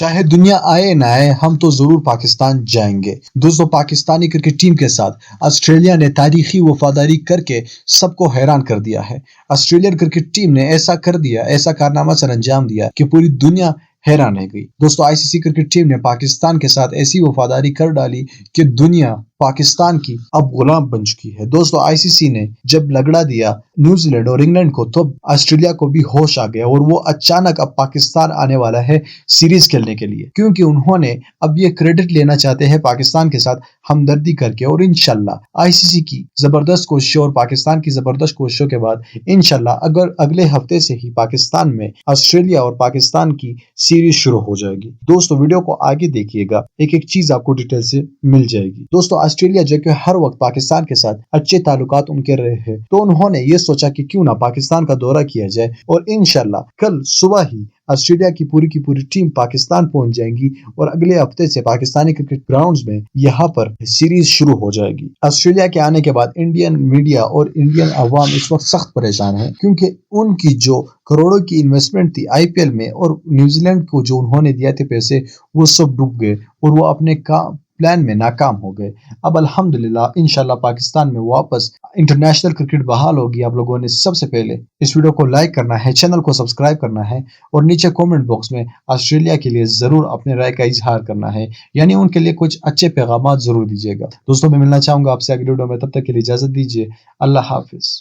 چاہے دنیا آئے نہ آئے ہم تو ضرور پاکستان جائیں گے۔ دوستو، پاکستانی کرکٹ ٹیم کے ساتھ آسٹریلیا نے تاریخی وفاداری کر کے سب کو حیران کر دیا ہے۔ آسٹریلین کرکٹ ٹیم نے ایسا کر دیا، ایسا کارنامہ سر انجام دیا کہ پوری دنیا حیران رہ گئی۔ دوستو، آئی سی سی کرکٹ ٹیم نے پاکستان کے ساتھ ایسی وفاداری کر ڈالی کہ دنیا پاکستان کی اب غلام بن چکی ہے۔ دوستو، آئی سی سی نے جب لگڑا دیا نیوزی لینڈ اور انگلینڈ کو تو آسٹریلیا کو بھی ہوش آ گیا اور وہ اچانک اب پاکستان آنے والا ہے سیریز کھیلنے کے لیے، کیونکہ انہوں نے اب یہ کریڈٹ لینا چاہتے ہیں پاکستان کے ساتھ ہمدردی کر کے۔ اور انشاءاللہ آئی سی سی کی زبردست کوششوں اور پاکستان کی زبردست کوششوں کے بعد انشاءاللہ اگر اگلے ہفتے سے ہی پاکستان میں آسٹریلیا اور پاکستان کی سیریز شروع ہو جائے گی۔ دوستو، ویڈیو کو آگے دیکھیے گا، ایک ایک چیز آپ کو ڈیٹیل سے مل جائے گی۔ دوستو، آسٹریلیا جو کہ ہر وقت پاکستان کے ساتھ اچھے تعلقات ان کے رہے ہیں، تو انہوں نے یہ سوچا کہ کیوں نہ پاکستان کا دورہ کیا جائے، اور انشاءاللہ کل صبح ہی آسٹریلیا کی پوری ٹیم پاکستان پہنچ جائیں گی اور اگلے ہفتے سے پاکستانی کرکٹ گراؤنڈز میں یہاں پر سیریز شروع ہو جائے گی۔ آسٹریلیا کے آنے کے بعد انڈین میڈیا اور انڈین عوام اس وقت سخت پریشان ہے، کیونکہ ان کی جو کروڑوں کی انویسٹمنٹ تھی آئی پی ایل میں اور نیوزی لینڈ کو جو انہوں نے دیا تھے پیسے، وہ سب ڈوب گئے اور وہ اپنے پلان میں ناکام ہو گئے۔ اب الحمدللہ انشاءاللہ پاکستان میں واپس انٹرنیشنل کرکٹ بحال ہوگی۔ آپ لوگوں نے سب سے پہلے اس ویڈیو کو لائک کرنا ہے، چینل کو سبسکرائب کرنا ہے اور نیچے کومنٹ باکس میں آسٹریلیا کے لیے ضرور اپنے رائے کا اظہار کرنا ہے، یعنی ان کے لیے کچھ اچھے پیغامات ضرور دیجیے گا۔ دوستوں، میں ملنا چاہوں گا آپ سے اگلی ویڈیو میں، تب تک کے لیے اجازت دیجیے۔ اللہ حافظ۔